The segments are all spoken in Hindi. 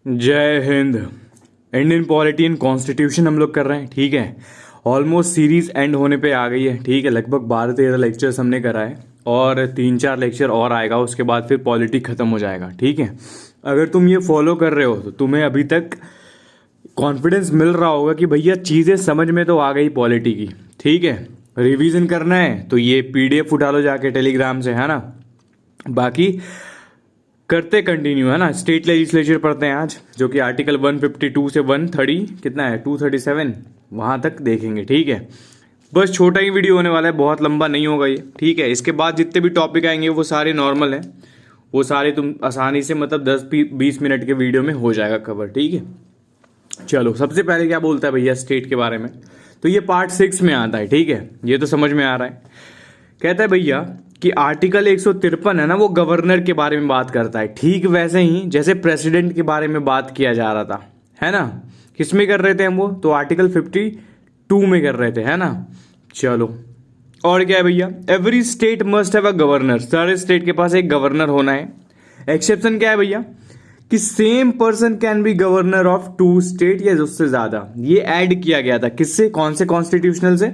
जय Hind. Indian polity and constitution हम लोग कर रहे हैं, ठीक है। ऑलमोस्ट सीरीज एंड होने पे आ गई है, ठीक है। लगभग 12-13 लेक्चर्स हमने कराए और 3-4 लेक्चर और आएगा, उसके बाद फिर पॉलिटी खत्म हो जाएगा, ठीक है। अगर तुम ये फॉलो कर रहे हो तो तुम्हें अभी तक कॉन्फिडेंस मिल रहा होगा कि भैया चीज़ें समझ में तो आ गई पॉलिटी की, ठीक है। रिवीजन करना है तो ये पीडीएफ उठा लो जाके टेलीग्राम से, है ना। बाकी करते कंटिन्यू, है ना। स्टेट लेजिस्लेचर पढ़ते हैं आज, जो कि आर्टिकल 152 से 130 कितना है 237 वहाँ तक देखेंगे, ठीक है। बस छोटा ही वीडियो होने वाला है, बहुत लंबा नहीं होगा ये, ठीक है। इसके बाद जितने भी टॉपिक आएंगे वो सारे नॉर्मल हैं, वो सारे तुम आसानी से मतलब 10-20 मिनट के वीडियो में हो जाएगा कवर, ठीक है। चलो, सबसे पहले क्या बोलता है भैया स्टेट के बारे में, तो ये पार्ट 6 में आता है, ठीक है। ये तो समझ में आ रहा है। कहता है भैया कि आर्टिकल 153 है ना, वो गवर्नर के बारे में बात करता है, ठीक वैसे ही जैसे प्रेसिडेंट के बारे में बात किया जा रहा था, है ना। किस में कर रहे थे हम वो, तो आर्टिकल 52 में कर रहे थे, है ना। चलो, और क्या है भैया, every state must have a governor, सारे स्टेट के पास एक गवर्नर होना है। एक्सेप्शन क्या है भैया, कि same person can be governor of 2 state या उससे ज्यादा। ये ऐड किया गया था किससे, कौन से कॉन्स्टिट्यूशनल से,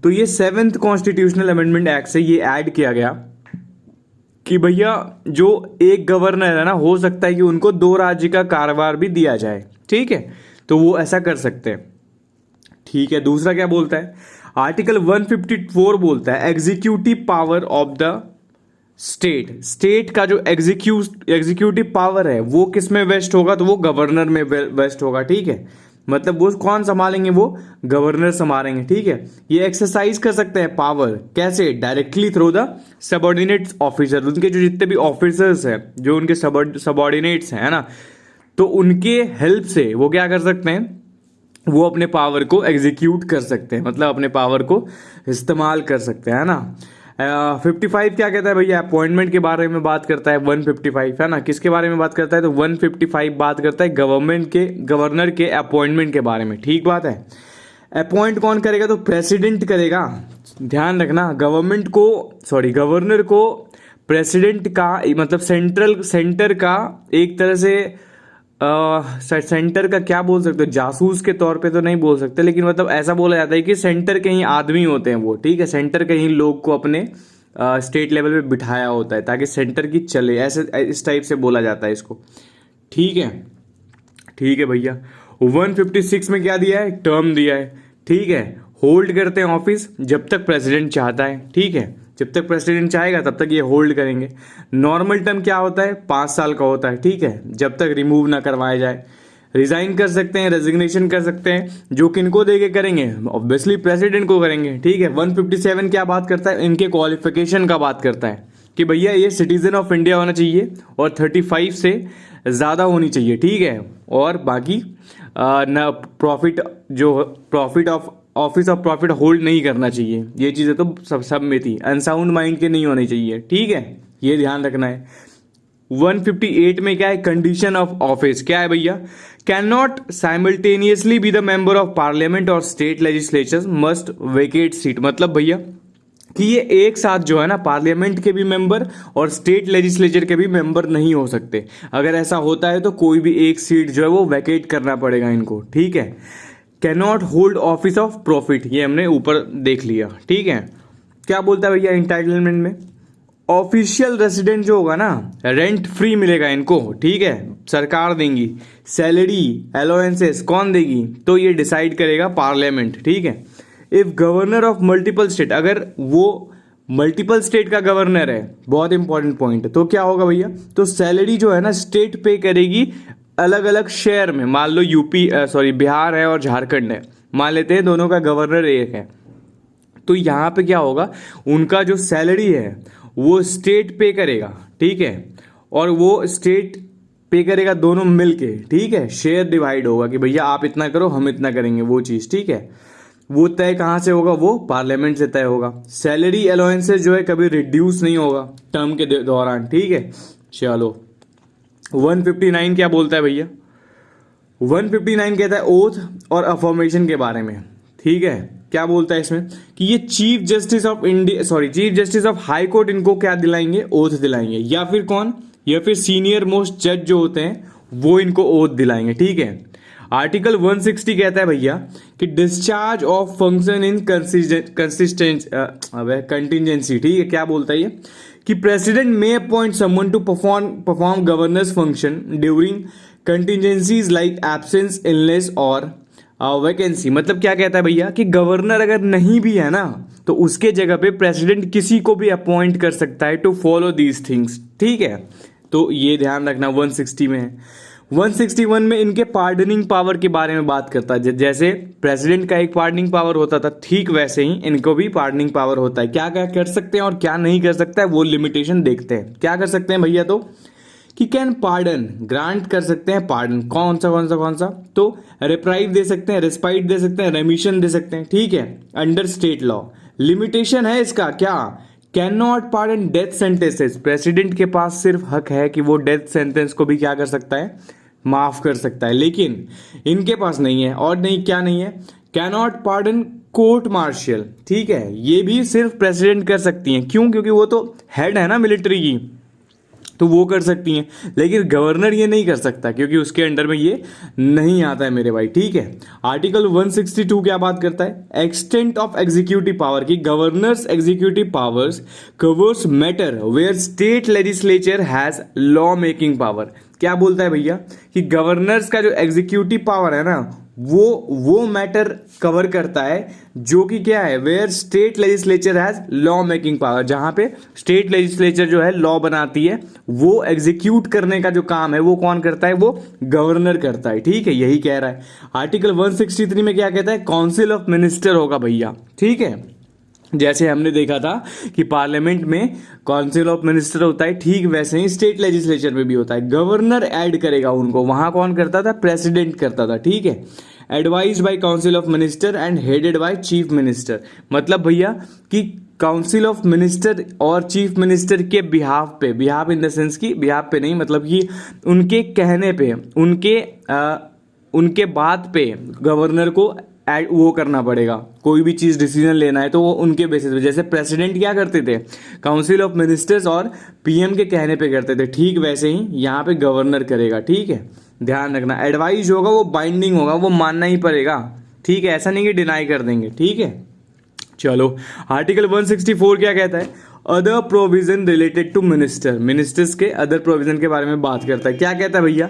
तो ये 7th कॉन्स्टिट्यूशनल अमेंडमेंट एक्ट से ये ऐड किया गया कि भैया जो एक गवर्नर है ना, हो सकता है कि उनको 2 राज्य का कारोबार भी दिया जाए, ठीक है। तो वो ऐसा कर सकते हैं, ठीक है। दूसरा क्या बोलता है, आर्टिकल 154 बोलता है executive power of the state. State का जो एग्जीक्यूटिव पावर है वो किस में वेस्ट होगा, तो वो गवर्नर में वेस्ट होगा, ठीक है। मतलब वो कौन संभालेंगे, वो गवर्नर संभालेंगे, ठीक है। ये एक्सरसाइज कर सकते हैं पावर, कैसे, directly through the subordinate officer. उनके जो जितने भी ऑफिसर्स हैं, जो उनके सबऑर्डिनेट्स हैं, है ना, तो उनके हेल्प से वो क्या कर सकते हैं, वो अपने पावर को एग्जीक्यूट कर सकते हैं, मतलब अपने पावर को इस्तेमाल कर सकते हैं, है ना। 55 क्या कहता है भैया, अपॉइंटमेंट के बारे में बात करता है। 155 है ना, किसके बारे में बात करता है, तो 155 बात करता है गवर्नर के अपॉइंटमेंट के बारे में, ठीक बात है। अपॉइंट कौन करेगा, तो प्रेसिडेंट करेगा। ध्यान रखना, गवर्नर को प्रेसिडेंट का मतलब सेंटर का एक तरह से सेंटर का क्या बोल सकते हो, जासूस के तौर पे तो नहीं बोल सकते, लेकिन मतलब ऐसा बोला जाता है कि सेंटर के ही आदमी होते हैं वो, ठीक है। सेंटर के ही लोग को अपने स्टेट लेवल पे बिठाया होता है ताकि सेंटर की चले, ऐसे इस टाइप से बोला जाता है इसको, ठीक है। ठीक है भैया, 156 में क्या दिया है, टर्म दिया है, ठीक है। होल्ड करते हैं ऑफिस जब तक प्रेसिडेंट चाहता है, ठीक है। जब तक प्रेसिडेंट चाहेगा तब तक ये होल्ड करेंगे। नॉर्मल टर्म क्या होता है, 5 साल का होता है, ठीक है, जब तक रिमूव ना करवाया जाए। रिजाइन कर सकते हैं, रेजिग्नेशन कर सकते हैं, जो किनको देके करेंगे, ऑब्वियसली प्रेसिडेंट को करेंगे, ठीक है। 157 क्या बात करता है, इनके क्वालिफिकेशन का बात करता है कि भैया ये सिटीजन ऑफ इंडिया होना चाहिए और 35 से ज़्यादा होनी चाहिए, ठीक है। और बाकी न profit of office of profit hold नहीं करना चाहिए। ये चीज़ें तो सब में थी, अनसाउंड माइंड के नहीं होने चाहिए, ठीक है, ये ध्यान रखना है। 158 में क्या है, कंडीशन ऑफ ऑफिस क्या है भैया, can not simultaneously be the member of parliament और state legislature must vacate seat. मतलब भैया कि ये एक साथ जो है ना, पार्लियामेंट के भी मेंबर और स्टेट लेजिस्लेचर के भी मेंबर नहीं हो सकते। अगर ऐसा होता है तो कोई भी एक सीट जो है वो वैकेट करना पड़ेगा इनको, ठीक है। Can not hold office of profit, ये हमने ऊपर देख लिया, ठीक है। क्या बोलता है भैया इंटाइटलमेंट में, ऑफिशियल रेसिडेंट जो होगा ना, रेंट फ्री मिलेगा इनको, ठीक है, सरकार देंगी। सैलरी अलाउंसेस कौन देगी, तो ये डिसाइड करेगा पार्लियामेंट, ठीक है। If governor of multiple state, अगर वो मल्टीपल स्टेट का गवर्नर है, बहुत इंपॉर्टेंट पॉइंट, तो क्या होगा भैया, तो सैलरी जो है ना स्टेट पे करेगी अलग अलग शहर में। मान लो बिहार है और झारखंड है, मान लेते हैं दोनों का गवर्नर एक है, तो यहाँ पे क्या होगा, उनका जो सैलरी है वो स्टेट पे करेगा, ठीक है। और वो स्टेट पे करेगा दोनों मिलके, ठीक है। शेयर डिवाइड होगा कि भैया आप इतना करो हम इतना करेंगे, वो चीज़, ठीक है। वो तय कहाँ से होगा, वो पार्लियामेंट से तय होगा। सैलरी अलाउंसेस जो है कभी रिड्यूस नहीं होगा टर्म के दौरान, ठीक है। चलो, 159 क्या बोलता है भैया, 159 कहता है ओथ और अफर्मेशन के बारे में, ठीक है। क्या बोलता है इसमें कि ये chief justice of high court इनको क्या दिलाएंगे, ओथ दिलाएंगे, या फिर कौन, या फिर सीनियर मोस्ट जज जो होते हैं वो इनको ओथ दिलाएंगे, ठीक है। आर्टिकल 160 कहता है भैया कि discharge of function in contingency, ठीक है। क्या बोलता है ये कि president may appoint someone to perform governor's function during contingencies like absence, illness और वैकेंसी। मतलब क्या कहता है भैया कि गवर्नर अगर नहीं भी है ना तो उसके जगह पे प्रेसिडेंट किसी को भी अपॉइंट कर सकता है टू फॉलो दीज थिंग्स, ठीक है। तो ये ध्यान रखना 160 में है। 161 में इनके पार्डनिंग पावर के बारे में बात करता है। जैसे प्रेसिडेंट का एक पार्डनिंग पावर होता था, ठीक वैसे ही इनको भी पार्डनिंग पावर होता है। क्या क्या कर सकते हैं और क्या नहीं कर सकता है वो लिमिटेशन देखते हैं। क्या कर सकते हैं भैया, तो कि कैन पार्डन, ग्रांट कर सकते हैं पार्डन। कौन सा तो रिप्राइव दे सकते हैं, रिस्पाइट दे सकते हैं, रेमिशन दे सकते हैं, ठीक है, अंडर स्टेट लॉ। लिमिटेशन है इसका क्या, can not pardon death sentences. President के पास सिर्फ हक है कि वो डेथ सेंटेंस को भी क्या कर सकता है, माफ कर सकता है, लेकिन इनके पास नहीं है। और नहीं, क्या नहीं है, can not pardon court martial, ठीक है। ये भी सिर्फ प्रेसिडेंट कर सकती हैं। क्यों, क्योंकि वो तो हेड है ना मिलिट्री की, तो वो कर सकती हैं, लेकिन गवर्नर ये नहीं कर सकता क्योंकि उसके अंडर में ये नहीं आता है मेरे भाई, ठीक है। आर्टिकल 162 क्या बात करता है, एक्सटेंट ऑफ एग्जीक्यूटिव पावर की governor's executive powers covers matter where state legislature has law making power. क्या बोलता है भैया कि गवर्नर्स का जो एग्जीक्यूटिव पावर है ना वो मैटर कवर करता है जो कि क्या है, where state legislature has law making power. जहां पे स्टेट लेजिस्लेचर जो है लॉ बनाती है, वो एग्जीक्यूट करने का जो काम है वो कौन करता है, वो गवर्नर करता है, ठीक है। यही कह रहा है। आर्टिकल 163 में क्या कहता है, काउंसिल ऑफ मिनिस्टर होगा भैया, ठीक है। जैसे हमने देखा था कि पार्लियामेंट में काउंसिल ऑफ मिनिस्टर होता है, ठीक वैसे ही स्टेट लेजिस्लेचर में भी होता है। गवर्नर ऐड करेगा उनको, वहां कौन करता था, प्रेसिडेंट करता था, ठीक है। Advised by council of minister and headed by chief minister. मतलब भैया कि काउंसिल ऑफ मिनिस्टर और चीफ मिनिस्टर के बिहाफ पे, बिहाफ इन द सेंस की बिहाफ पे नहीं, मतलब कि उनके कहने पे, उनके बात पे गवर्नर को वो करना पड़ेगा। कोई भी चीज डिसीजन लेना है तो वो उनके बेसिस पे, जैसे प्रेसिडेंट क्या करते थे, काउंसिल ऑफ मिनिस्टर्स और पीएम के कहने पे करते थे, ठीक वैसे ही यहाँ पे गवर्नर करेगा, ठीक है। ध्यान रखना, एडवाइस होगा वो बाइंडिंग होगा, वो मानना ही पड़ेगा, ठीक है। ऐसा नहीं कि डिनाई कर देंगे, ठीक है। चलो आर्टिकल 164 क्या कहता है, other provision related to minister. Ministers के अदर प्रोविजन के बारे में बात करता है। क्या कहता है भैया,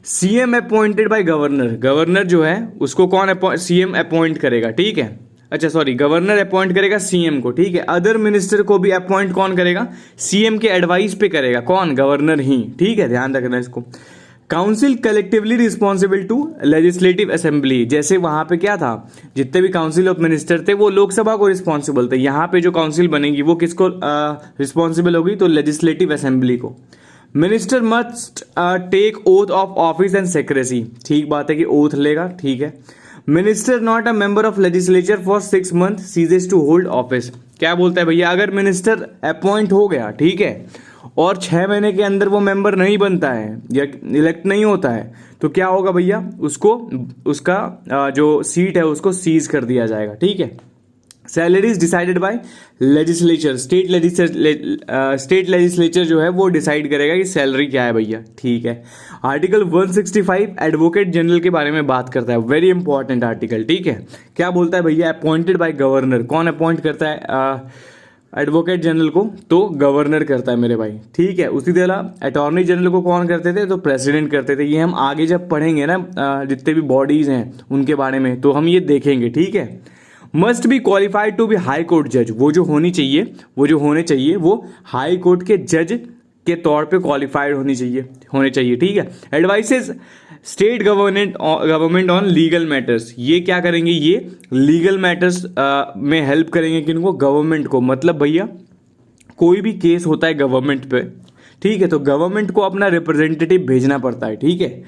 CM appointed by governor. Governor जो है उसको कौन सीएम अपॉइंट करेगा, ठीक है। अच्छा सॉरी, गवर्नर अपॉइंट करेगा सीएम को, ठीक है। अदर मिनिस्टर को भी अपॉइंट कौन करेगा, सीएम के एडवाइस पे करेगा, कौन, गवर्नर ही, ठीक है। ध्यान रखना इसको। Council collectively responsible to legislative assembly. जैसे वहां पे क्या था, जितने भी काउंसिल ऑफ मिनिस्टर थे वो लोकसभा को रिस्पॉन्सिबल थे। यहाँ पे जो काउंसिल बनेगी वो किसको रिस्पॉन्सिबल होगी, तो लेजिस्लेटिव असेंबली को। Minister must take oath of office and secrecy. ठीक बात है कि ओथ लेगा, ठीक है। Minister not a member of legislature for 6 month ceases to hold office. क्या बोलता है भैया, अगर मिनिस्टर अपॉइंट हो गया, ठीक है, और 6 महीने के अंदर वो मेंबर नहीं बनता है या इलेक्ट नहीं होता है तो क्या होगा भैया, उसको उसका जो सीट है उसको सीज कर दिया जाएगा, ठीक है। Salary is decided by legislature. State legislature जो है वो डिसाइड करेगा कि सैलरी क्या है भैया, ठीक है। आर्टिकल 165 एडवोकेट जनरल के बारे में बात करता है, वेरी इंपॉर्टेंट आर्टिकल, ठीक है। क्या बोलता है भैया, अपॉइंटेड बाय गवर्नर। कौन अपॉइंट करता है एडवोकेट जनरल को, तो गवर्नर करता है मेरे भाई, ठीक है। उसी तरह अटॉर्नी जनरल को कौन करते थे, तो प्रेसिडेंट करते थे। ये हम आगे जब पढ़ेंगे ना जितने भी बॉडीज हैं उनके बारे में, तो हम ये देखेंगे, ठीक है। Must be qualified to be high court जज। वो जो होने चाहिए वो हाई कोर्ट के जज के तौर पे क्वालिफाइड होने चाहिए, ठीक है। Advices state government on legal matters. ये क्या करेंगे, ये लीगल मैटर्स में हेल्प करेंगे किनको, गवर्नमेंट को। मतलब भैया कोई भी केस होता है गवर्नमेंट पे, ठीक है, तो गवर्नमेंट को अपना रिप्रेजेंटेटिव भेजना पड़ता है, ठीक है।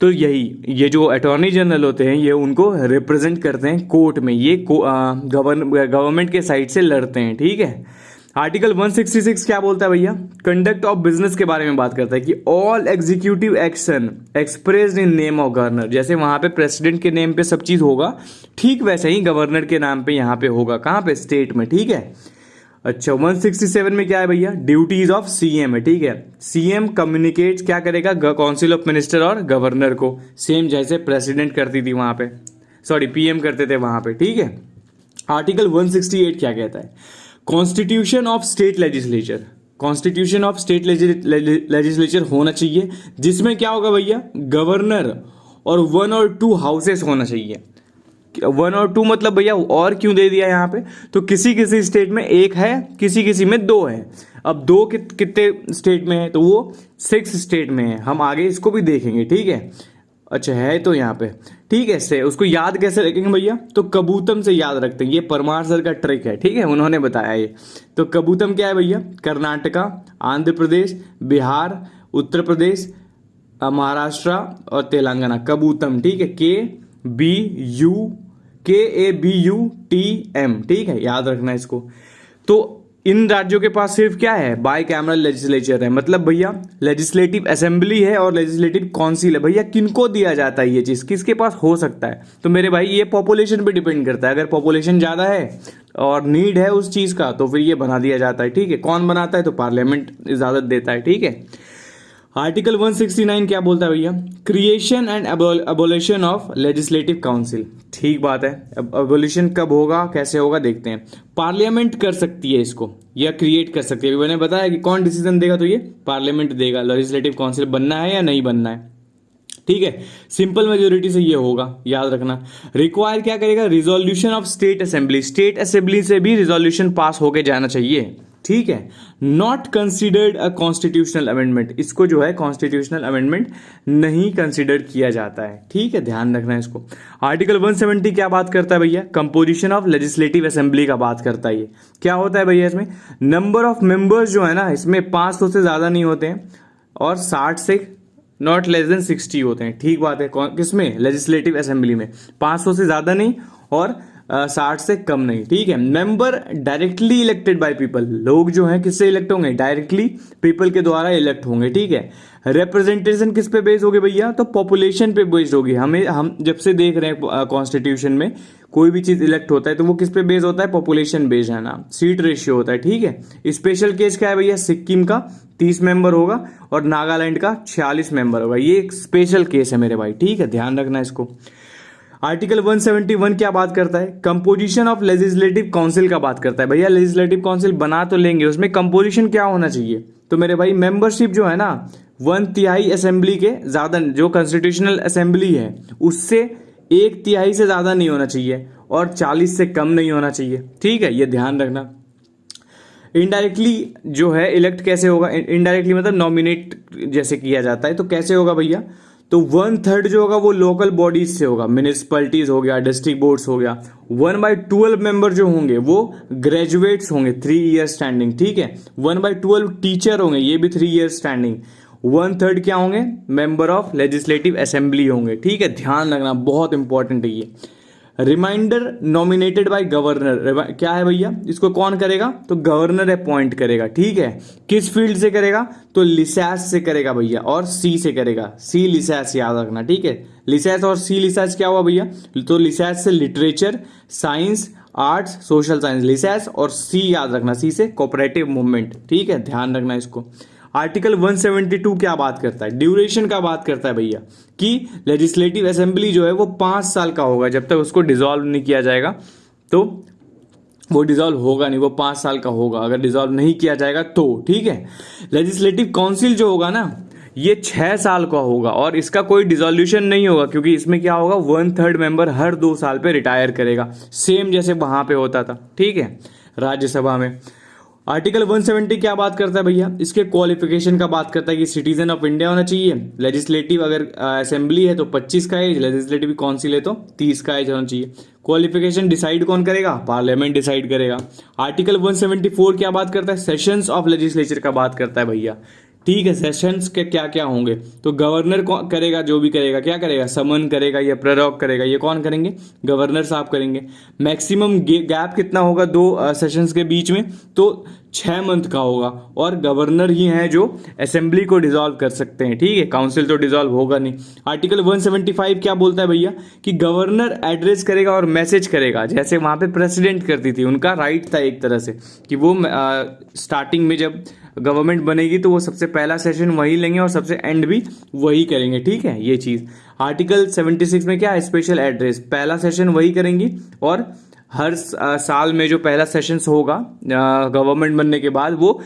तो ये जो अटॉर्नी जनरल होते हैं ये उनको रिप्रेजेंट करते हैं कोर्ट में, ये गवर्नमेंट के साइड से लड़ते हैं, ठीक है। आर्टिकल 166 क्या बोलता है भैया, कंडक्ट ऑफ बिजनेस के बारे में बात करता है कि all executive action expressed in name of governor. जैसे वहां पे प्रेसिडेंट के नेम पे सब चीज होगा, ठीक वैसे ही गवर्नर के नाम पे यहाँ पे होगा, कहाँ पे, स्टेट में, ठीक है। अच्छा 167 में क्या है भैया, ड्यूटीज ऑफ सीएम है, ठीक है। सीएम कम्युनिकेट क्या करेगा, काउंसिल ऑफ मिनिस्टर और गवर्नर को, सेम जैसे प्रेसिडेंट करती थी वहां पे, सॉरी पीएम करते थे वहां पे, ठीक है। आर्टिकल 168 क्या कहता है, constitution of state legislature, constitution of state legislature होना चाहिए, जिसमें क्या होगा भैया, गवर्नर और 1 और 2 हाउसेस होना चाहिए। 1 और 2 मतलब भैया और क्यों दे दिया यहाँ पे, तो किसी किसी स्टेट में 1 है, किसी किसी में 2 है। अब 2 कितने स्टेट में है, तो वो 6 स्टेट में है, हम आगे इसको भी देखेंगे, ठीक है। अच्छा है तो यहाँ पे, ठीक है। से उसको याद कैसे रखेंगे भैया, तो कबूतम से याद रखते हैं, ये परमार सर का ट्रिक है, ठीक है, उन्होंने बताया ये। तो कबूतम क्या है भैया, कर्नाटका, आंध्र प्रदेश, बिहार, उत्तर प्रदेश, महाराष्ट्र और तेलंगाना, कबूतम, ठीक है। KABUTM, ठीक है, याद रखना इसको। तो इन राज्यों के पास सिर्फ क्या है, बाई कैमरल लेजिस्लेचर है, मतलब भैया लेजिस्लेटिव असेंबली है और लेजिस्लेटिव काउंसिल है। भैया किनको दिया जाता है ये चीज, किसके पास हो सकता है, तो मेरे भाई ये पॉपुलेशन पे डिपेंड करता है। अगर पॉपुलेशन ज्यादा है और नीड है उस चीज का, तो फिर ये बना दिया जाता है, ठीक है। कौन बनाता है, तो पार्लियामेंट इजाजत देता है, ठीक है। आर्टिकल 169 क्या बोलता है भैया, creation and abolition of legislative council, ठीक बात है। अब अबोलिशन कब होगा, कैसे होगा, देखते हैं। पार्लियामेंट कर सकती है इसको या क्रिएट कर सकती है, मैंने बताया कि कौन डिसीजन देगा, तो ये पार्लियामेंट देगा, लेजिस्लेटिव काउंसिल बनना है या नहीं बनना है, ठीक है। सिंपल मेजोरिटी से ये होगा, याद रखना। रिक्वायर क्या करेगा, resolution of state assembly, state assembly से भी रिजोल्यूशन पास होके जाना चाहिए, ठीक है। Not considered a constitutional amendment, इसको जो है कॉन्स्टिट्यूशनल अमेंडमेंट नहीं कंसिडर किया जाता है, ठीक है, ध्यान रखना है इसको। आर्टिकल 170 क्या बात करता है भैया, कंपोजिशन ऑफ लेजिस्लेटिव असेंबली का बात करता है। ये क्या होता है भैया, इसमें नंबर ऑफ मेंबर्स जो है ना, इसमें 500 से ज्यादा नहीं होते हैं और 60 से नॉट लेस देन 60 होते हैं, ठीक बात है। किसमें, लेजिस्लेटिव असेंबली में 500 से ज्यादा नहीं और 60 से कम नहीं, ठीक है। Member directly elected by people, लोग जो हैं किससे इलेक्ट होंगे, डायरेक्टली पीपल के द्वारा इलेक्ट होंगे, ठीक है। रिप्रेजेंटेशन किस पे बेस्ड होगी भैया, तो पॉपुलेशन पे बेस्ड होगी। हम जब से देख रहे हैं कॉन्स्टिट्यूशन में कोई भी चीज इलेक्ट होता है तो वो किस पे बेस्ड होता है, पॉपुलेशन बेस्ड है ना, सीट रेशियो होता है, ठीक है। स्पेशल केस क्या है भैया, सिक्किम का 30 मेंबर होगा और नागालैंड का 46 मेंबर होगा, ये एक स्पेशल केस है मेरे भाई, ठीक है, ध्यान रखना इसको। आर्टिकल 171 क्या बात करता है, कंपोजिशन ऑफ लेजिस्लेटिव काउंसिल का बात करता है। भैया लेजिस्लेटिव काउंसिल बना तो लेंगे, उसमें कंपोजिशन क्या होना चाहिए, तो मेरे भाई मेंबरशिप जो है ना 1/3 असेंबली के ज्यादा, जो कॉन्स्टिट्यूशनल असेंबली है उससे 1/3 से ज्यादा नहीं होना चाहिए और 40 से कम नहीं होना चाहिए, ठीक है, ये ध्यान रखना। इनडायरेक्टली जो है इलेक्ट कैसे होगा, इनडायरेक्टली मतलब नॉमिनेट जैसे किया जाता है, तो कैसे होगा भैया, तो 1/3 जो होगा वो लोकल बॉडीज से होगा, म्यूनिसिपैलिटीज हो गया, डिस्ट्रिक्ट बोर्ड्स हो गया। 1/12 मेंबर जो होंगे वो ग्रेजुएट्स होंगे 3 ईयर स्टैंडिंग, ठीक है। 1/12 टीचर होंगे, ये भी 3 ईयर स्टैंडिंग। 1/3 क्या होंगे, मेंबर ऑफ लेजिस्लेटिव असेंबली होंगे, ठीक है, ध्यान रखना, बहुत इंपॉर्टेंट है ये। रिमाइंडर नॉमिनेटेड बाय गवर्नर, क्या है भैया, इसको कौन करेगा, तो गवर्नर अपॉइंट करेगा, ठीक है। किस फील्ड से करेगा, तो लिसैस से करेगा भैया और सी से करेगा, सी लिसैस याद रखना, ठीक है। लिसैस और सी लिसैस क्या हुआ भैया, तो लिसैस से literature, science, arts, social science, लिसैस, और सी याद रखना, सी से कोऑपरेटिव मूवमेंट, ठीक है, ध्यान रखना इसको। आर्टिकल 172 क्या बात करता है, ड्यूरेशन का बात करता है भैया, कि लेजिस्लेटिव असेंबली जो है वो 5 साल का होगा, जब तक उसको डिसॉल्व नहीं किया जाएगा तो वो डिसॉल्व होगा नहीं, वो 5 साल का होगा अगर डिसॉल्व नहीं किया जाएगा तो, ठीक है। लेजिस्लेटिव काउंसिल जो होगा ना ये 6 साल का होगा और इसका कोई डिसोल्यूशन नहीं होगा, क्योंकि इसमें क्या होगा, 1/3 मेंबर हर 2 साल पे रिटायर करेगा, सेम जैसे वहां पे होता था, ठीक है, राज्यसभा में। आर्टिकल 170 क्या बात करता है भैया, इसके क्वालिफिकेशन का बात करता है कि सिटीजन ऑफ इंडिया होना चाहिए, लेजिस्लेटिव अगर असेंबली है तो 25 का एज, लेजिस्लेटिव काउंसिल है तो 30 का एज होना चाहिए। क्वालिफिकेशन डिसाइड कौन करेगा, पार्लियामेंट डिसाइड करेगा। आर्टिकल 174 क्या बात करता है, सेशंस ऑफ लेजिस्लेचर का बात करता है भैया, ठीक है। सेशंस के क्या क्या होंगे, तो गवर्नर करेगा, जो भी करेगा क्या करेगा, समन करेगा या प्ररोग करेगा, ये कौन करेंगे, गवर्नर साहब करेंगे। मैक्सिमम गैप कितना होगा दो सेशंस के बीच में, तो 6 मंथ का होगा, और गवर्नर ही हैं जो असेंबली को डिसॉल्व कर सकते हैं, ठीक है, काउंसिल तो डिसॉल्व होगा नहीं। आर्टिकल 175 क्या बोलता है भैया, कि गवर्नर एड्रेस करेगा और मैसेज करेगा, जैसे वहां पे प्रेसिडेंट करती थी, उनका राइट था एक तरह से कि वो स्टार्टिंग में जब गवर्नमेंट बनेगी तो वो सबसे पहला सेशन वही लेंगे और सबसे एंड भी वही करेंगे, ठीक है, ये चीज। आर्टिकल 76 में क्या है, स्पेशल एड्रेस, पहला सेशन वही करेंगी, और हर साल में जो पहला सेशंस होगा गवर्नमेंट बनने के बाद वो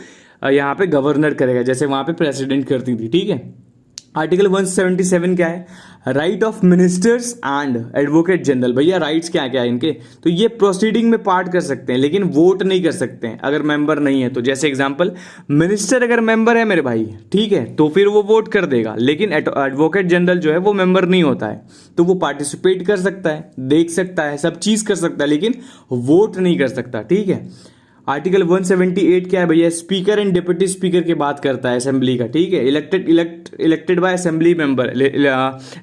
यहाँ पे गवर्नर करेगा, जैसे वहां पे प्रेसिडेंट करती थी, ठीक है। आर्टिकल 177 क्या है, right of ministers and advocate general. भैया राइट्स क्या क्या है इनके, तो ये प्रोसीडिंग में पार्ट कर सकते हैं लेकिन वोट नहीं कर सकते हैं अगर मेंबर नहीं है तो। जैसे एग्जांपल, मिनिस्टर अगर मेंबर है मेरे भाई, ठीक है, तो फिर वो वोट कर देगा, लेकिन एडवोकेट जनरल जो है वो मेंबर नहीं होता है, तो वो पार्टिसिपेट कर सकता है, देख सकता है, सब चीज कर सकता है, लेकिन वोट नहीं कर सकता, ठीक है। आर्टिकल 178 क्या है भैया, स्पीकर एंड डिप्टी स्पीकर की बात करता है असेंबली का, ठीक है। Elected by assembly member,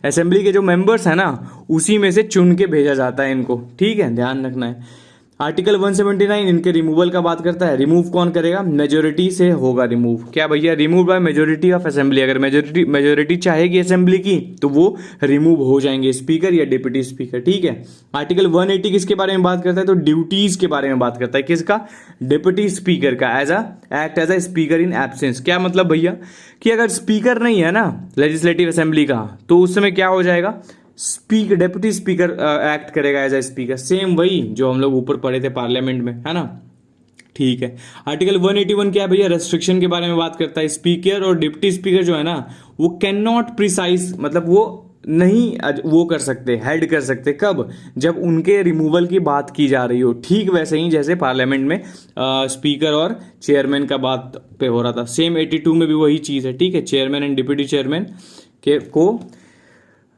assembly के जो मेंबर्स है ना उसी में से चुन के भेजा जाता है इनको, ठीक है, ध्यान रखना है। आर्टिकल 179 इनके रिमूवल का बात करता है, रिमूव कौन करेगा, मेजोरिटी से होगा रिमूव, क्या भैया, remove by majority of assembly. अगर मेजोरिटी चाहेगी असेंबली की तो वो रिमूव हो जाएंगे, स्पीकर या डिप्टी स्पीकर, ठीक है। आर्टिकल 180 किसके बारे में बात करता है, तो ड्यूटीज के बारे में बात करता है, किसका, डिप्टी स्पीकर का, act as a speaker in absence. क्या मतलब भैया, कि अगर स्पीकर नहीं है ना लेजिस्लेटिव असेंबली का, तो उस समय क्या हो जाएगा, डेप्यूटी स्पीकर एक्ट करेगा एज ए स्पीकर, सेम वही जो हम लोग ऊपर पढ़े थे पार्लियामेंट में, है ना, ठीक है। आर्टिकल 181 क्या है भैया, रेस्ट्रिक्शन के बारे में बात करता है। स्पीकर और डिप्टी स्पीकर जो है ना वो कैन नॉट प्रिसाइज, मतलब वो नहीं वो कर सकते, हेड कर सकते, कब, जब उनके रिमूवल की बात की जा रही हो, ठीक वैसे ही जैसे पार्लियामेंट में स्पीकर और चेयरमैन का बात पे हो रहा था, सेम 82 में भी वही चीज है, ठीक है। चेयरमैन एंड डिप्टी चेयरमैन के को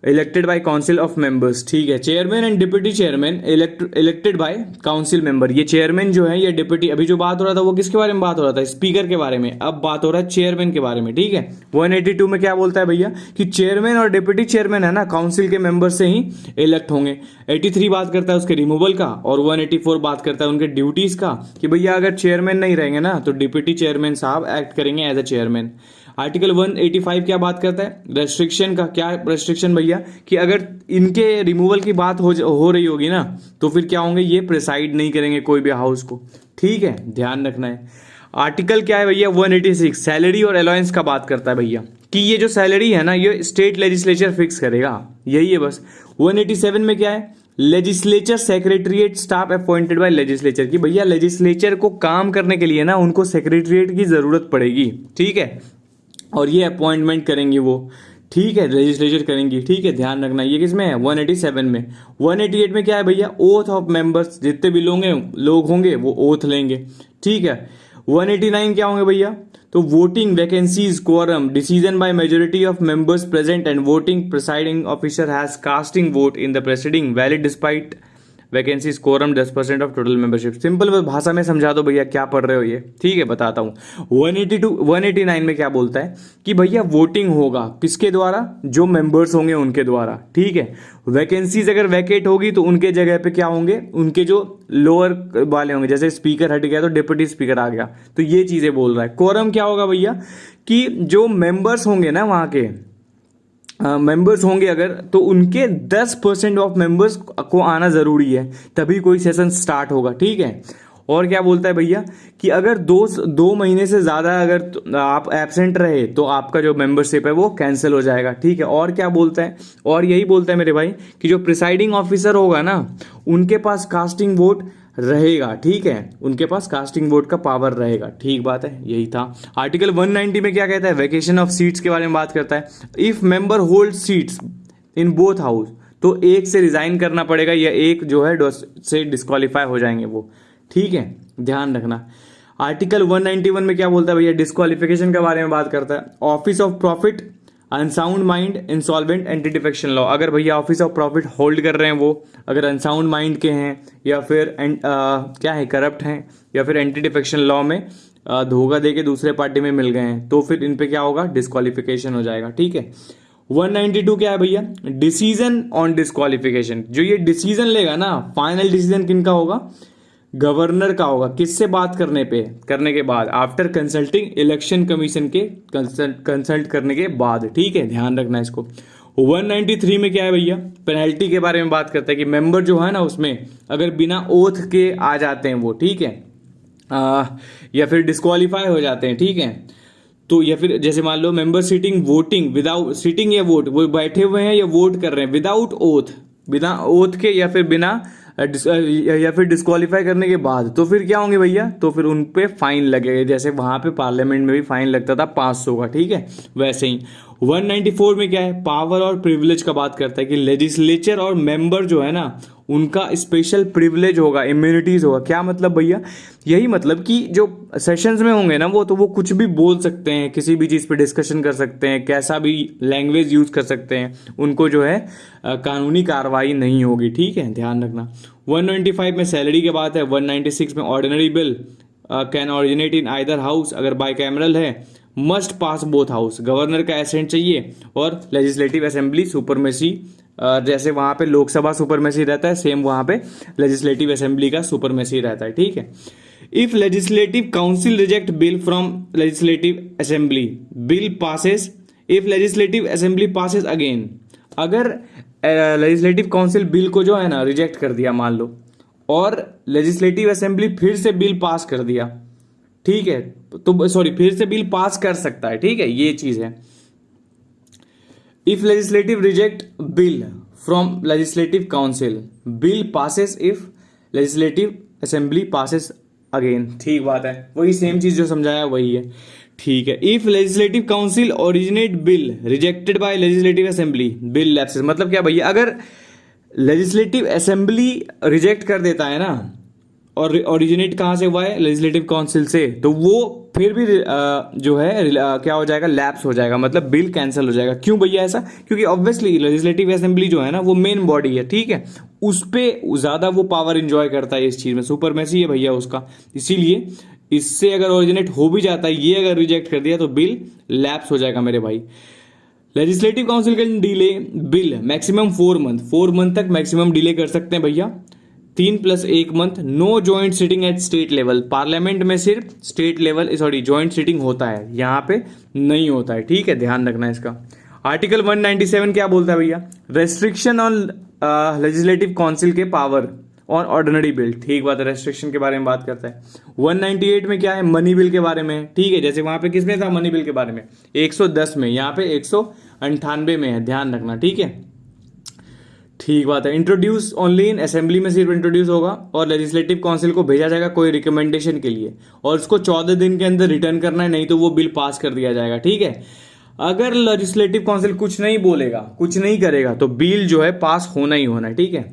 elected by council of members, ठीक है। Chairman and deputy chairman elected by council member. ये चेयरमैन जो है, ये डिप्टी, अभी जो बात हो रहा था वो किसके बारे में बात हो रहा था, स्पीकर के बारे में, अब बात हो रहा है चेयरमैन के बारे में, ठीक है। 182 में क्या बोलता है भैया, कि चेयरमैन और डिप्टी चेयरमैन है ना काउंसिल के मेंबर से ही इलेक्ट होंगे। 83 बात करता है उसके रिमूवल का, और 184 बात करता है उनके ड्यूटीज का, कि भैया अगर चेयरमैन नहीं रहेंगे ना तो डिप्टी चेयरमैन साहब एक्ट करेंगे एज अ चेयरमैन। आर्टिकल 185 क्या बात करता है, रेस्ट्रिक्शन का। क्या रेस्ट्रिक्शन भैया, कि अगर इनके रिमूवल की बात हो रही होगी ना तो फिर क्या होंगे, ये प्रिसाइड नहीं करेंगे कोई भी हाउस को, ठीक है, ध्यान रखना है। आर्टिकल क्या है भैया 186, सैलरी और अलाउंस का बात करता है भैया, कि ये जो सैलरी है ना ये स्टेट लेजिस्लेचर फिक्स करेगा, यही है बस। 187 में क्या है, legislature secretariat staff appointed by legislature, की भैया लेजिस्लेचर को काम करने के लिए ना उनको सेक्रेटरिएट की जरूरत पड़ेगी, ठीक है, और ये अपॉइंटमेंट करेंगी वो, ठीक है, लेजिस्लेचर करेंगी, ठीक है, ध्यान रखना। ये किसमें है, 187 में। 188 में क्या है भैया, ओथ ऑफ मेंबर्स, जितने भी लोग होंगे वो ओथ लेंगे, ठीक है। 189 क्या होंगे भैया, तो voting vacancies quorum decision by majority of members present and voting presiding officer has casting vote in the presiding valid despite vacancies quorum 10% of total membership. Simple भाषा में समझा दो भैया, क्या पढ़ रहे हो ये, ठीक है, बताता हूँ। 189 में क्या बोलता है, कि भैया वोटिंग होगा किसके द्वारा, जो मेंबर्स होंगे उनके द्वारा, ठीक है। वैकेंसीज अगर वैकेट होगी तो उनके जगह पे क्या होंगे, उनके जो लोअर वाले होंगे, जैसे स्पीकर हट गया तो डिप्टी स्पीकर आ गया, तो ये चीजें बोल रहा है। कोरम क्या होगा भैया, कि जो मेंबर्स होंगे ना वहां के मेंबर्स होंगे अगर, तो उनके 10% ऑफ मेंबर्स को आना जरूरी है, तभी कोई सेशन स्टार्ट होगा, ठीक है। और क्या बोलता है भैया, कि अगर दो महीने से ज्यादा अगर आप एब्सेंट रहे तो आपका जो मेंबरशिप है वो कैंसिल हो जाएगा, ठीक है। और क्या बोलता है, और यही बोलता है मेरे भाई, कि जो प्रिसाइडिंग ऑफिसर होगा ना उनके पास कास्टिंग वोट रहेगा, ठीक है, उनके पास कास्टिंग वोट का पावर रहेगा, ठीक बात है, यही था। आर्टिकल 190 में क्या कहता है, वैकेशन ऑफ सीट्स के बारे में बात करता है। If member hold seats in both house, तो एक से रिजाइन करना पड़ेगा या एक जो है से डिस्क्वालीफाई हो जाएंगे वो, ठीक है, ध्यान रखना। आर्टिकल 191 में क्या बोलता है भैया, डिस्क्वालिफिकेशन के बारे में बात करता है। Office of profit, unsound mind, insolvent, anti defection law. अगर भैया ऑफिस ऑफ प्रॉफिट होल्ड कर रहे हैं वो, अगर अनसाउंड माइंड के हैं, या फिर क्या है करप्ट हैं, या फिर एंटी डिफेक्शन लॉ में धोखा दे के दूसरे पार्टी में मिल गए हैं तो फिर इन पे क्या होगा, डिस्क्वालिफिकेशन हो जाएगा। ठीक है। 192 क्या है भैया, डिसीजन ऑन डिस्क्वालिफिकेशन। जो ये डिसीजन लेगा ना, फाइनल डिसीजन किनका होगा, गवर्नर का होगा। किससे बात करने के बाद, आफ्टर कंसल्टिंग इलेक्शन कमीशन के कंसल्ट करने के बाद। ठीक है, ध्यान रखना इसको। 193 में क्या है भैया, पेनल्टी के बारे में बात करता है कि मेंबर जो है ना उसमें अगर बिना ओथ के आ जाते हैं वो, ठीक है, या फिर डिस्क्वालीफाई हो जाते हैं, ठीक है, तो या फिर जैसे मान लो member sitting voting without sitting या वोट, वो बैठे हुए हैं या वोट कर रहे हैं विदाउट ओथ, बिना ओथ के या फिर बिना या फिर डिस्क्वालीफाई करने के बाद, तो फिर क्या होंगे भैया, तो फिर उन पे फाइन लगेगा। जैसे वहां पे पार्लियामेंट में भी फाइन लगता था 500 का। ठीक है, वैसे ही 194 में क्या है, पावर और प्रिविलेज का बात करता है कि लेजिस्लेचर और मेंबर जो है ना उनका स्पेशल प्रिविलेज होगा, इम्यूनिटीज होगा। क्या मतलब भैया, यही मतलब कि जो सेशंस में होंगे ना वो, तो वो कुछ भी बोल सकते हैं, किसी भी चीज़ पे डिस्कशन कर सकते हैं, कैसा भी लैंग्वेज यूज कर सकते हैं, उनको जो है कानूनी कार्रवाई नहीं होगी। ठीक है, ध्यान रखना। 195 में सैलरी की बात है। 196 में ordinary bill can originate in either house, अगर बाई कैमरल है must pass both house, governor का एसेंट चाहिए और लेजिस्लेटिव असेंबली सुपरमेसी, जैसे वहां पे लोकसभा सुपरमेसी रहता है सेम वहां पे लेजिस्लेटिव असेंबली का सुपरमेसी रहता है। ठीक है। If legislative council reject bill from legislative assembly, bill passes, if legislative assembly passes again, अगर लेजिस्लेटिव काउंसिल बिल को जो है ना रिजेक्ट कर दिया मान लो, और लेजिस्लेटिव असेंबली फिर से बिल पास कर दिया, ठीक है, तो सॉरी फिर से बिल पास कर सकता है। ठीक है, ये चीज है। If legislative reject bill from legislative council, bill passes if legislative assembly passes again. ठीक बात है, वही सेम चीज जो समझाया वही है। ठीक है। If legislative council originate bill rejected by legislative assembly, bill lapses, मतलब क्या भैया, अगर लेजिस्लेटिव असेंबली रिजेक्ट कर देता है ना, और ओरिजिनेट कहां से हुआ है, लेजिस्लेटिव काउंसिल से, तो वो फिर भी जो है क्या हो जाएगा, लैप्स हो जाएगा, मतलब बिल कैंसिल हो जाएगा। क्यों भैया ऐसा, क्योंकि ऑब्वियसली लेजिस्लेटिव असेंबली जो है ना वो मेन बॉडी है। ठीक है, उस पे ज्यादा वो पावर एंजॉय करता है, इस चीज में सुपरमेसी है भैया उसका, इसीलिए इससे अगर ओरिजिनेट हो भी जाता है, ये अगर रिजेक्ट कर दिया तो बिल लैप्स हो जाएगा मेरे भाई। Legislative council can delay bill maximum 4 month, 4 month तक मैक्सिमम डिले कर सकते हैं भैया। 3 + 1 month. No joint sitting at state level, parliament में सिर्फ state level sorry joint sitting होता है, यहाँ पे नहीं होता है। ठीक है, ध्यान रखना इसका। आर्टिकल 197 क्या बोलता है भैया, रेस्ट्रिक्शन ऑन लेजिस्लेटिव काउंसिल के पावर ऑन ऑर्डिनरी बिल। ठीक बात है, रेस्ट्रिक्शन के बारे में बात करता है। 198 में क्या है, मनी बिल के बारे में। ठीक है, जैसे वहां पे किसमें था मनी बिल के बारे में, 110 में, यहाँ पे 198 में है, ध्यान रखना। ठीक है, ठीक बात है। इंट्रोड्यूस ओनली इन असेंबली में सिर्फ इंट्रोड्यूस होगा, और लेजिस्लेटिव काउंसिल को भेजा जाएगा कोई रिकमेंडेशन के लिए, और उसको 14 दिन के अंदर रिटर्न करना है, नहीं तो वो बिल पास कर दिया जाएगा। ठीक है, अगर लेजिस्लेटिव काउंसिल कुछ नहीं बोलेगा, कुछ नहीं करेगा, तो बिल जो है पास होना ही होना है। ठीक है,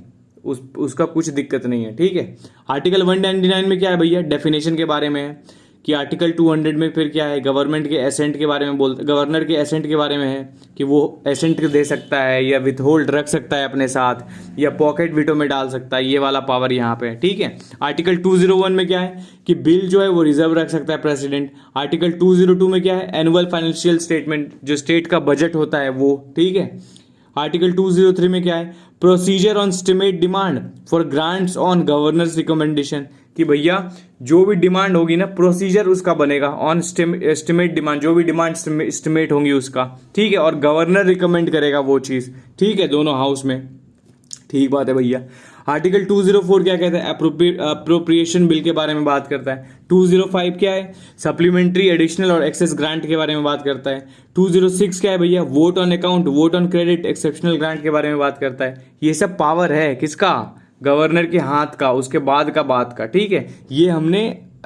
उसका कुछ दिक्कत नहीं है। ठीक है। आर्टिकल 199 में क्या है भैया, डेफिनेशन के बारे में है कि आर्टिकल 200 में फिर क्या है, गवर्नमेंट के एसेंट के बारे में गवर्नर के एसेंट के बारे में है कि वो एसेंट दे सकता है या विथ होल्ड रख सकता है अपने साथ, या पॉकेट वीटो में डाल सकता है, ये वाला पावर यहाँ पे है। ठीक है। आर्टिकल 201 में क्या है कि बिल जो है वो रिजर्व रख सकता है प्रेसिडेंट। आर्टिकल 202 में क्या है, एनुअल फाइनेंशियल स्टेटमेंट, जो स्टेट का बजट होता है वो। ठीक है। आर्टिकल 203 में क्या है, procedure on estimate demand for grants on governors recommendation, कि भैया जो भी डिमांड होगी ना, प्रोसीजर उसका बनेगा ऑन एस्टिमेट डिमांड, जो भी डिमांड एस्टिमेट होंगी उसका। ठीक है, और गवर्नर रिकमेंड करेगा वो चीज। ठीक है, दोनों हाउस में। ठीक बात है भैया। आर्टिकल 204 क्या कहता है, अप्रोप्रिएशन बिल के बारे में बात करता है। 205 क्या है, सप्लीमेंट्री एडिशनल और एक्सेस ग्रांट के बारे में बात करता है। 206 क्या है भैया, vote on account, vote on credit, exceptional grant के बारे में बात करता है। ये सब पावर है किसका, गवर्नर के हाथ का, उसके बाद का बात का। ठीक है, ये हमने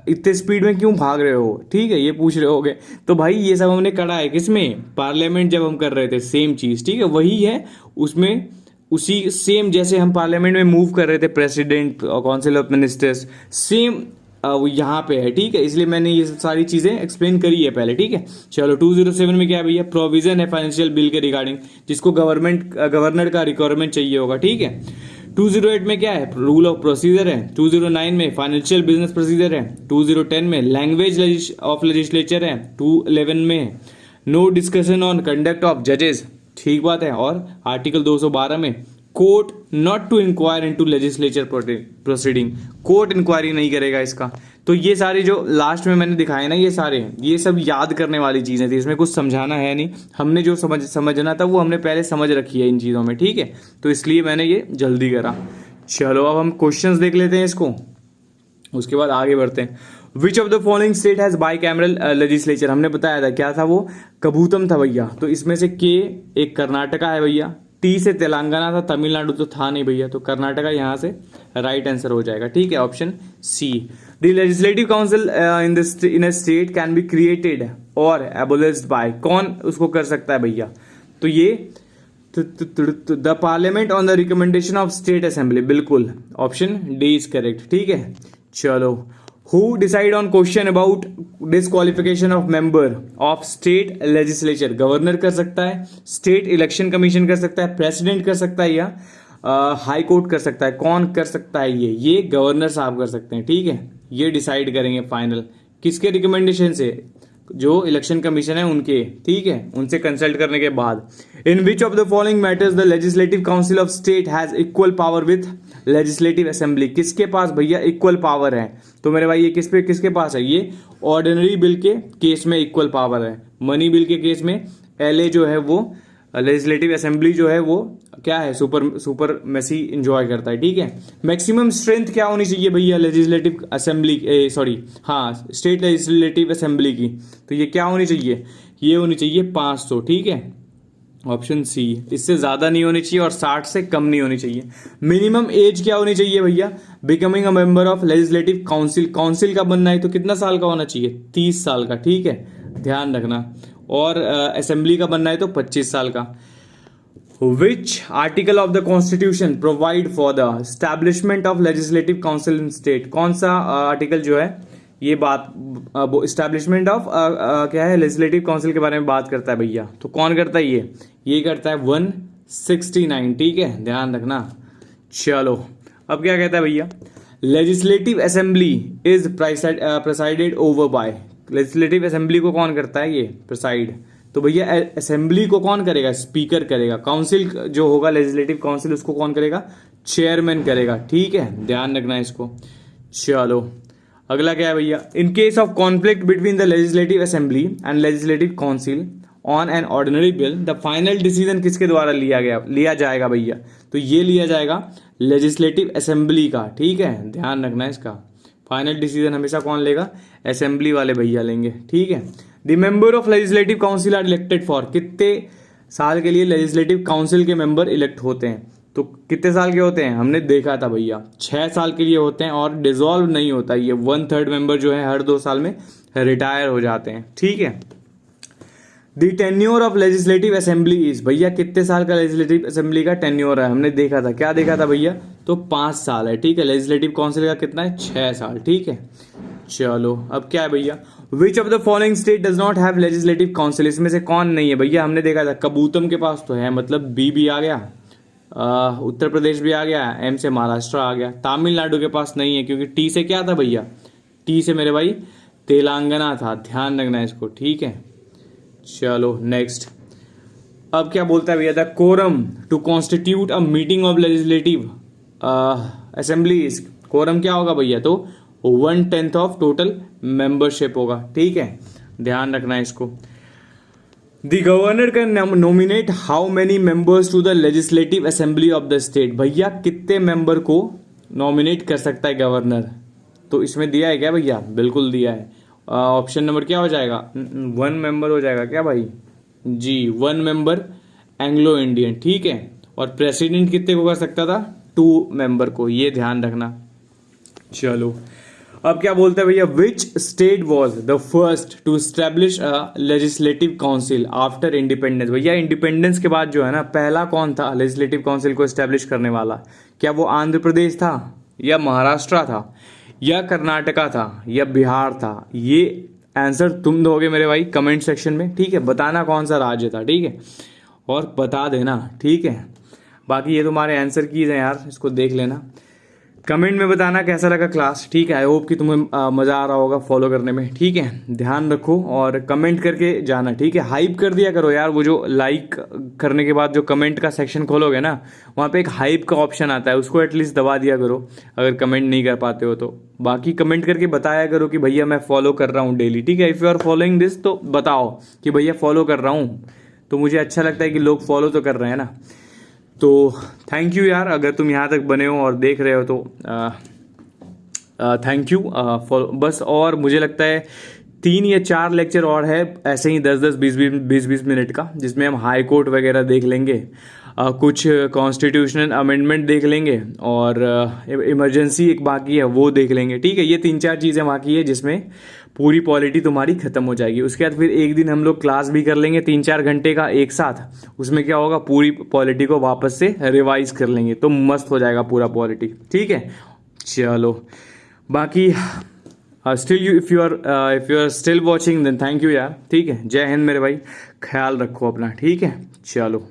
इतने स्पीड में क्यों भाग रहे हो, ठीक है, ये पूछ रहे होगे, तो भाई ये सब हमने करा है किसमें, पार्लियामेंट जब हम कर रहे थे, सेम चीज। ठीक है, वही है उसमें, उसी सेम जैसे हम पार्लियामेंट में मूव कर रहे थे प्रेसिडेंट और काउंसिल ऑफ मिनिस्टर्स, सेम यहाँ पे है। ठीक है, इसलिए मैंने ये सारी चीजें एक्सप्लेन करी है पहले। ठीक है, चलो 207 में क्या है भैया, प्रोविजन है फाइनेंशियल बिल के रिगार्डिंग, जिसको गवर्नर का रिक्वायरमेंट चाहिए होगा। ठीक है। 208 में क्या है, रूल ऑफ प्रोसीजर है। 209 में फाइनेंशियल बिजनेस प्रोसीजर है। 2010 में लैंग्वेज ऑफ लेजिस्लेचर है। 211 में no discussion on conduct of जजेस, ठीक बात है। और आर्टिकल 212 में court not to inquire into legislature proceeding, court inquiry नहीं करेगा इसका। तो ये सारे जो लास्ट में मैंने दिखाए ना, ये सारे ये सब याद करने वाली चीज़ें थी, इसमें कुछ समझाना है नहीं। हमने जो समझना था वो हमने पहले समझ रखी है इन चीज़ों में, ठीक है। तो इसलिए मैंने ये जल्दी करा। चलो अब हम क्वेश्चंस देख लेते हैं इसको, उसके बाद आगे बढ़ते हैं। विच of the following state has by cameral legislature, हमने बताया था क्या था वो, कबूतम था भैया। तो इसमें से के एक कर्नाटका है भैया, टी से तेलंगाना था, तमिलनाडु तो था नहीं भैया, तो कर्नाटका यहाँ से राइट आंसर हो जाएगा, ठीक है, option C. The legislative council in a state can be created और एबोलिश्ड बाय, कौन उसको कर सकता है भैया, तो ये the parliament on the recommendation of state assembly, बिल्कुल ऑप्शन डी इज करेक्ट, ठीक है। चलो, who decide on question about disqualification of member of state legislature, governor कर सकता है, स्टेट इलेक्शन कमीशन कर सकता है, प्रेसिडेंट कर सकता है, या हाई कोर्ट कर सकता है, कौन कर सकता है ये गवर्नर साहब कर सकते हैं, ठीक है। ये डिसाइड करेंगे फाइनल किसके रिकमेंडेशन से, जो इलेक्शन कमीशन है उनके, ठीक है, उनसे कंसल्ट करने के बाद। In which of the following matters the legislative council of state has equal power with legislative assembly, किसके पास भैया इक्वल पावर है, तो मेरे भाई ये किसके पास है, ये ऑर्डिनरी बिल के केस में इक्वल पावर है, मनी बिल के केस में एलए जो है वो लेजिस्लेटिव असेंबली जो है वो क्या है, सुपर मेसी इंजॉय करता है, ठीक है। मैक्सिमम स्ट्रेंथ क्या होनी चाहिए भैया लेजिस्लेटिव असेंबली, सॉरी हाँ स्टेट लेजिस्लेटिव असेंबली की, तो ये क्या होनी चाहिए, ये होनी चाहिए 500, ठीक है, ऑप्शन सी। इससे ज्यादा नहीं होनी चाहिए और 60 से कम नहीं होनी चाहिए। मिनिमम एज क्या होनी चाहिए भैया, becoming a member of legislative council, council का बनना है तो कितना साल का होना चाहिए, 30 साल का, ठीक है, ध्यान रखना। और असेंबली का बनना है तो 25 साल का। Which article of the constitution provide for the establishment of legislative council in state, कौन सा आर्टिकल जो है ये बात एस्टैब्लिशमेंट ऑफ क्या है लेजिस्लेटिव काउंसिल के बारे में बात करता है भैया, तो कौन करता है ये करता है 169, ठीक है, ध्यान रखना। चलो अब क्या कहता है भैया, legislative assembly is presided over by, legislative assembly को कौन करता है, ये प्रेसाइड, तो भैया असेंबली को कौन करेगा, स्पीकर करेगा। काउंसिल जो होगा लेजिस्लेटिव काउंसिल उसको कौन करेगा, चेयरमैन करेगा, ठीक है, ध्यान रखना इसको। चलो अगला क्या है भैया, in case of conflict between the legislative assembly and legislative council on an ordinary bill, the final decision किसके द्वारा लिया जाएगा भैया, तो ये लिया जाएगा लेजिस्लेटिव असेंबली का, ठीक है, ध्यान रखना इसका। फाइनल डिसीजन हमेशा कौन लेगा, असेंबली वाले भैया लेंगे, ठीक है। The member of legislative council are elected for, कितने साल के लिए लेजिस्लेटिव काउंसिल के मेंबर इलेक्ट होते हैं, तो कितने साल के होते हैं, हमने देखा था भैया 6 साल के लिए होते हैं और डिसॉल्व नहीं होता, ये 1/3 मेंबर जो है हर 2 साल में रिटायर हो जाते हैं, ठीक है। The tenure of legislative assembly is, भैया कितने साल का लेजिस्लेटिव असेंबली का टेन्योर है, हमने देखा था, क्या देखा था भैया, तो 5 साल है, ठीक है। लेजिस्लेटिव काउंसिल का कितना है, 6 साल, ठीक है। चलो अब क्या है भैया, विच of the following state does not have legislative council, इसमें से कौन नहीं है भैया, हमने देखा था कबूतम के पास तो है, मतलब बी भी आ गया, उत्तर प्रदेश भी आ गया, एम से महाराष्ट्र आ गया, तमिलनाडु के पास नहीं है क्योंकि टी से क्या था भैया, टी से मेरे भाई तेलंगाना था, ध्यान रखना इसको, ठीक है। चलो नेक्स्ट, अब क्या बोलता है भैया, the quorum to constitute a meeting of legislative assembly, quorum क्या होगा भैया, तो 1/10 ऑफ टोटल मेंबरशिप होगा, ठीक है, ध्यान रखना इसको। The governor can nominate how many members to the legislative assembly of the state, भैया कितने मेंबर को नॉमिनेट कर सकता है गवर्नर, तो इसमें दिया है क्या भैया, बिल्कुल दिया है। ऑप्शन नंबर क्या हो जाएगा, 1 मेंबर हो जाएगा क्या भाई, जी 1 मेंबर एंग्लो इंडियन, ठीक है। और प्रेसिडेंट कितने को कर सकता था, 2 मेंबर को, ये ध्यान रखना। चलो अब क्या बोलते हैं भैया, which state was the first to establish a legislative council after independence, भैया इंडिपेंडेंस के बाद जो है ना पहला कौन था लेजिस्लेटिव काउंसिल को स्टैब्लिश करने वाला, क्या वो आंध्र प्रदेश था या महाराष्ट्र था या कर्नाटका था या बिहार था, ये आंसर तुम दोगे मेरे भाई कमेंट सेक्शन में, ठीक है, बताना कौन सा राज्य था, ठीक है, और बता देना, ठीक है। बाकी ये तुम्हारे आंसर कीज हैं यार, इसको देख लेना। कमेंट में बताना कैसा लगा क्लास, ठीक है। आई होप कि तुम्हें मज़ा आ रहा होगा फॉलो करने में, ठीक है। ध्यान रखो और कमेंट करके जाना, ठीक है। हाइप कर दिया करो यार, वो जो लाइक करने के बाद जो कमेंट का सेक्शन खोलोगे ना, वहाँ पे एक हाइप का ऑप्शन आता है, उसको एटलीस्ट दबा दिया करो अगर कमेंट नहीं कर पाते हो तो। बाकी कमेंट करके बताया करो कि भैया मैं फॉलो कर रहा हूँ डेली, ठीक है। If you are following this तो बताओ कि भैया फॉलो कर रहा हूँ, तो मुझे अच्छा लगता है कि लोग फॉलो तो कर रहे हैं ना। तो थैंक यू यार, अगर तुम यहाँ तक बने हो और देख रहे हो तो थैंक यू फॉर। बस और मुझे लगता है 3 या 4 लेक्चर और है ऐसे ही 10-10 20-20 मिनट का, जिसमें हम हाई कोर्ट वगैरह देख लेंगे, कुछ कॉन्स्टिट्यूशनल अमेंडमेंट देख लेंगे, और इमरजेंसी एक बाकी है वो देख लेंगे, ठीक है। ये 3-4 चीज़ें बाकी है जिसमें पूरी पॉलिटी तुम्हारी खत्म हो जाएगी। उसके बाद फिर एक दिन हम लोग क्लास भी कर लेंगे 3-4 घंटे का एक साथ। उसमें क्या होगा, पूरी पॉलिटी को वापस से रिवाइज कर लेंगे, तो मस्त हो जाएगा पूरा पॉलिटी, ठीक है। चलो बाकी still if you are still watching then thank you यार, ठीक है। जय हिंद मेरे भाई, ख्याल रखो अपना, ठीक है। चलो।